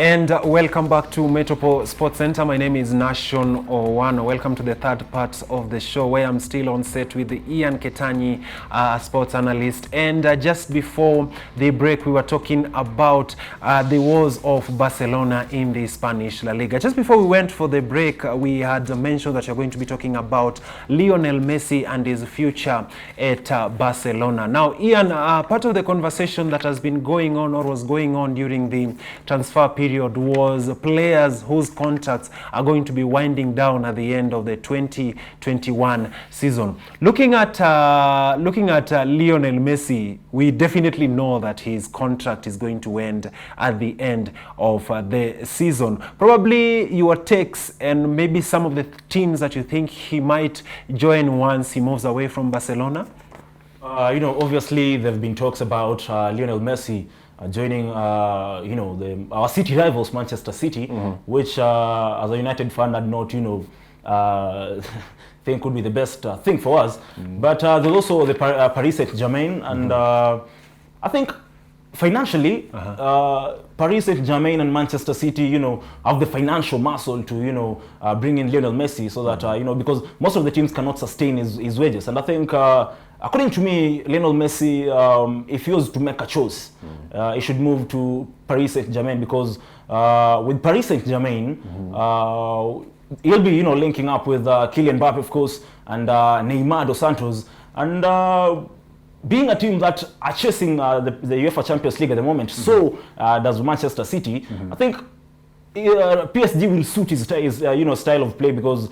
And welcome back to Metropole Sports Center. My name is Nashon Owano. Welcome to the third part of the show where I'm still on set with Ian Keitany, Sports Analyst. And just before the break, we were talking about the woes of Barcelona in the Spanish La Liga. Just before we went for the break, we had mentioned that you're going to be talking about Lionel Messi and his future at Barcelona. Now, Ian, part of the conversation that has been going on or was going on during the transfer period was players whose contracts are going to be winding down at the end of the 2021 season. Looking at Lionel Messi, we definitely know that his contract is going to end at the end of the season. Probably your takes and maybe some of the teams that you think he might join once he moves away from Barcelona? Obviously there have been talks about Lionel Messi joining, our city rivals, Manchester City, which as a United fan I'd not, think would be the best thing for us. But there's also the Paris Saint-Germain, and I think financially, Paris Saint-Germain and Manchester City, have the financial muscle to, bring in Lionel Messi, so that, because most of the teams cannot sustain his wages. And I think, according to me, Lionel Messi, if he was to make a choice, he should move to Paris Saint-Germain, because with Paris Saint-Germain, he'll be, linking up with Kylian Mbappe, of course, and Neymar dos Santos, and being a team that are chasing the UEFA Champions League at the moment, so does Manchester City. I think PSG will suit his style of play, because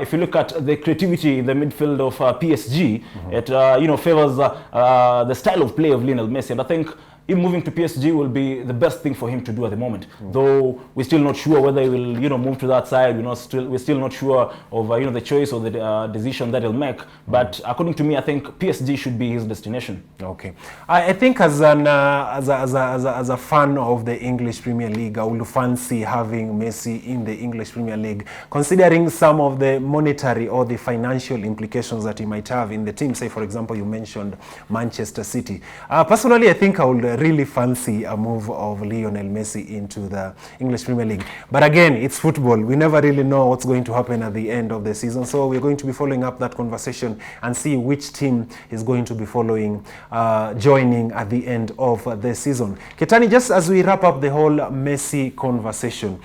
if you look at the creativity in the midfield of PSG, it favors the style of play of Lionel Messi, and I think him moving to PSG will be the best thing for him to do at the moment. Though we're still not sure whether he will, move to that side. We're still not sure of, the choice or the decision that he'll make. But according to me, I think PSG should be his destination. Okay, I think as a fan of the English Premier League, I would fancy having Messi in the English Premier League, considering some of the monetary or the financial implications that he might have in the team. Say, for example, you mentioned Manchester City. Personally, I think I would really fancy a move of Lionel Messi into the English Premier League. But again, it's football. We never really know what's going to happen at the end of the season. So we're going to be following up that conversation and see which team is going to be joining at the end of the season. Keitany, just as we wrap up the whole Messi conversation,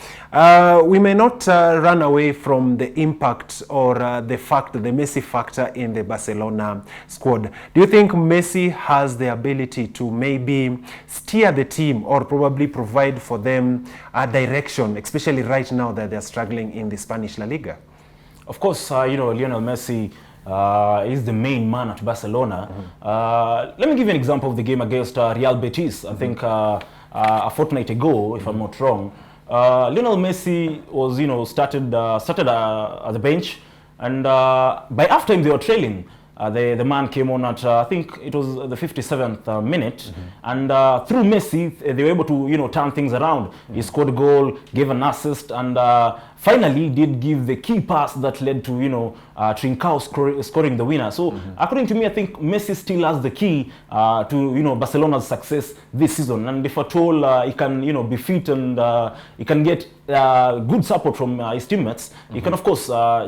we may not run away from the impact or the Messi factor in the Barcelona squad. Do you think Messi has the ability to maybe steer the team or probably provide for them a direction, especially right now that they're struggling in the Spanish La Liga? Of course, Lionel Messi is the main man at Barcelona. Let me give you an example of the game against Real Betis. I think a fortnight ago, if I'm not wrong, Lionel Messi was, started at the bench, and by halftime they were trailing. The man came on at, I think it was the 57th minute, and through Messi, they were able to, turn things around. He scored a goal, gave an assist, and finally did give the key pass that led to, Trincao scoring the winner. So, according to me, I think Messi still has the key to, Barcelona's success this season. And if at all he can, be fit and he can get good support from his teammates, he can, of course,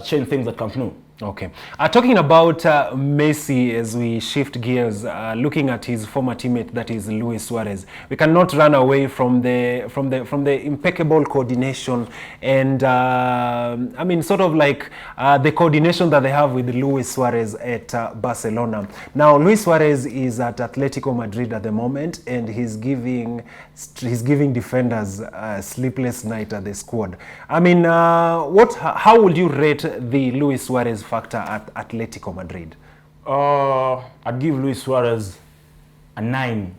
change things at Camp Nou. Okay. Talking about Messi, as we shift gears, looking at his former teammate, that is Luis Suarez, we cannot run away from the impeccable coordination and sort of like the coordination that they have with Luis Suarez at Barcelona. Now, Luis Suarez is at Atletico Madrid at the moment, and he's giving defenders a sleepless night at the squad. How would you rate the Luis Suarez factor at Atletico Madrid? I'd give Luis Suarez a 9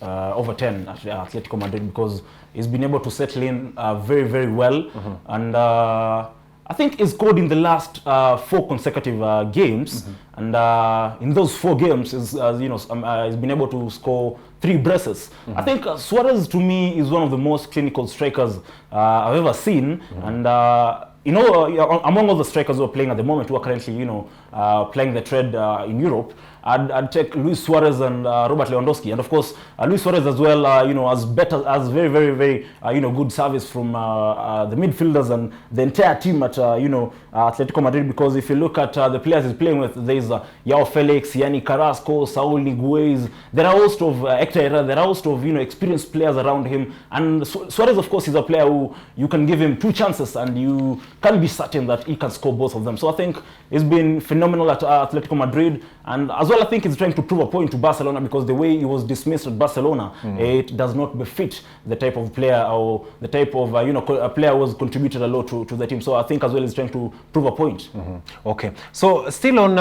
over 10 at Atletico Madrid, because he's been able to settle in very, very well. And I think he scored in the last 4 consecutive games, and in those 4 games, he's been able to score 3 braces. I think Suarez, to me, is one of the most clinical strikers I've ever seen, and among all the strikers who are playing at the moment, who are currently, playing the trade in Europe, I'd take Luis Suarez and Robert Lewandowski, and of course Luis Suarez as well. As very, very, very good service from the midfielders and the entire team at Atletico Madrid. Because if you look at the players he's playing with, there's Joao Felix, Yanni Carrasco, Saul Niguez. There are a host of Hector Herrera. There are a host of experienced players around him. And Suarez, of course, is a player who you can give him 2 chances and you can be certain that he can score both of them. So I think he's been phenomenal at Atletico Madrid. And as well, I think he's trying to prove a point to Barcelona, because the way he was dismissed at Barcelona, it does not befit the type of player or the type of a player who has contributed a lot to the team. So I think as well he's trying to prove a point. Okay, so still on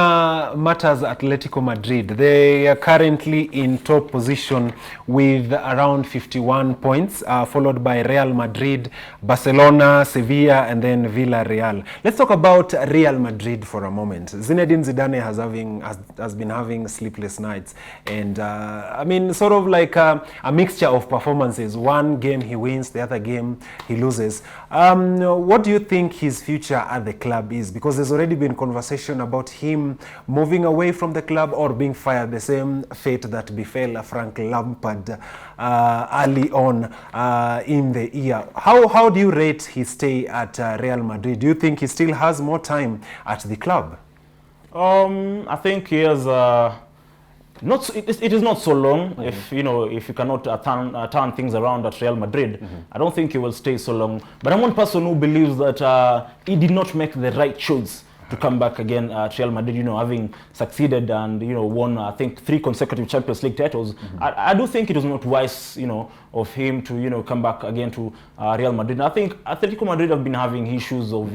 matters Atletico Madrid, they are currently in top position with around 51 points, followed by Real Madrid, Barcelona, Sevilla, and then Villarreal. Let's talk about Real Madrid for a moment. Zinedine Zidane has been having sleepless nights, and I mean, sort of like a mixture of performances. One game he wins, the other game he loses. What do you think his future at the club is? Because there's already been conversation about him moving away from the club or being fired, the same fate that befell Frank Lampard early on in the year. How do you rate his stay at Real Madrid? Do you think he still has more time at the club? I think he has it is not so long. If you cannot turn things around at Real Madrid, I don't think he will stay so long. But I'm one person who believes that he did not make the right choice to come back again at Real Madrid, having succeeded and won, I think, 3 consecutive Champions League titles. I do think it was not wise, of him to come back again to Real Madrid. And I think Atletico Madrid have been having issues of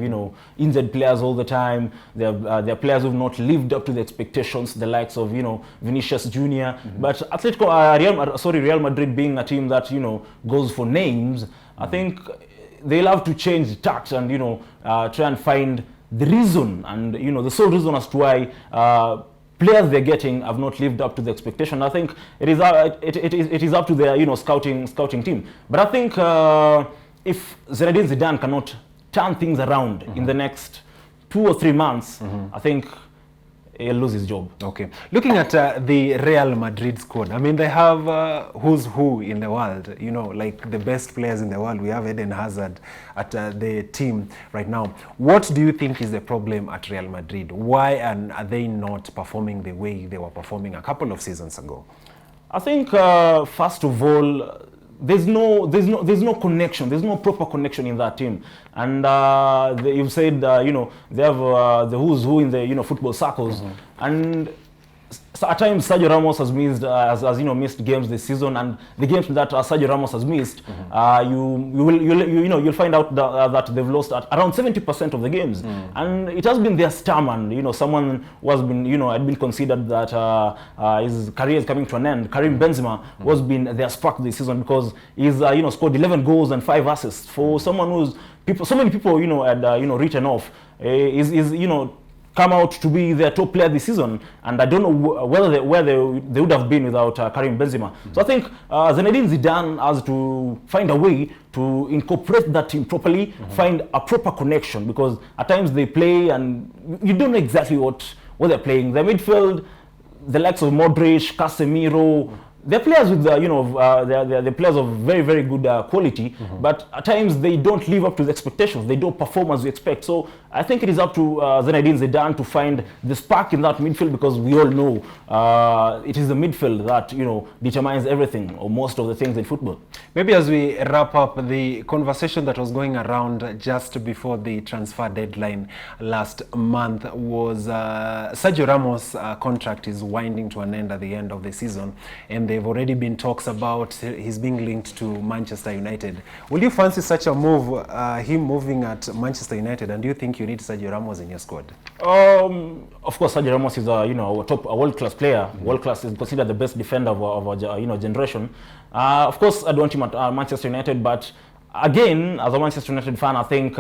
injured players all the time. They're players who've not lived up to the expectations, the likes of Vinicius Jr. But Real Madrid being a team that goes for names, I think they'll have to change tact and try and find the reason and the sole reason as to why players they're getting have not lived up to the expectation. I think it is up to their scouting team. But I think if Zinedine Zidane cannot turn things around in the next 2 or 3 months, I think he'll lose his job. Okay. Looking at the Real Madrid squad, I mean, they have who's who in the world, like the best players in the world. We have Eden Hazard at the team right now. What do you think is the problem at Real Madrid? Why are they not performing the way they were performing a couple of seasons ago? I think, first of all, there's no connection. There's no proper connection in that team. And you've said they have the who's who in the football circles, and at times Sergio Ramos has missed missed games this season, and the games that Sergio Ramos has missed, you'll find out that they've lost at around 70% of the games, and it has been their star man, someone who has been had been considered that his career is coming to an end. Karim Benzema was been their spark this season, because he's scored 11 goals and 5 assists for someone who's so many people had written off. Is come out to be their top player this season, and I don't know where they would have been without Karim Benzema. So I think Zinedine Zidane has to find a way to incorporate that team properly, find a proper connection, because at times they play and you don't know exactly what they're playing. The midfield, the likes of Modric, Casemiro, they're players with they're players of very, very good quality, but at times they don't live up to the expectations. They don't perform as we expect. So I think it is up to Zinedine Zidane to find the spark in that midfield, because we all know it is the midfield that determines everything or most of the things in football. Maybe as we wrap up, the conversation that was going around just before the transfer deadline last month was Sergio Ramos' contract is winding to an end at the end of the season, and they've already been talks about his being linked to Manchester United. Will you fancy such a move, him moving at Manchester United, and do you think you need Sergio Ramos in your squad? Of course, Sergio Ramos is a world-class player. World-class is considered the best defender of our generation. Of course, I don't want him at Manchester United, but again, as a Manchester United fan, I think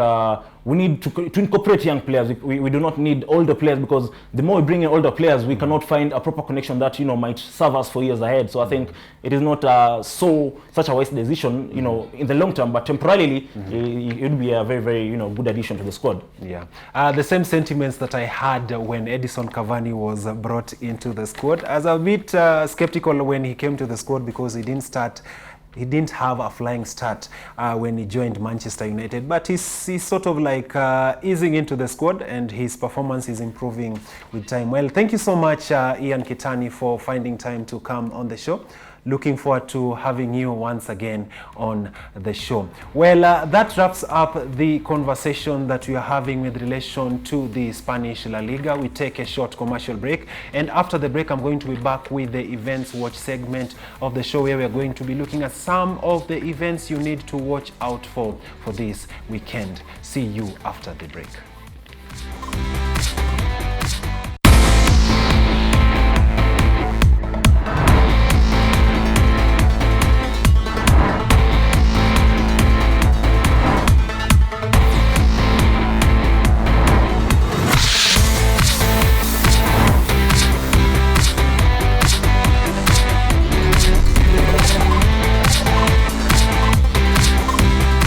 we need to incorporate young players. We do not need older players, because the more we bring in older players, we cannot find a proper connection that, you know, might serve us for years ahead. So I think it is not such a wise decision, you know, in the long term, but temporarily it would be a very, very, you know, good addition to the squad. Yeah, the same sentiments that I had when Edison Cavani was brought into the squad. I was a bit skeptical when he came to the squad, because he didn't have a flying start when he joined Manchester United, but he's sort of like easing into the squad, and his performance is improving with time. Well, thank you so much, Ian Keitany, for finding time to come on the show. Looking forward to having you once again on the show. Well, that wraps up the conversation that we are having with relation to the Spanish La Liga. We take a short commercial break, and after the break, I'm going to be back with the Events Watch segment of the show, where we are going to be looking at some of the events you need to watch out for this weekend. See you after the break.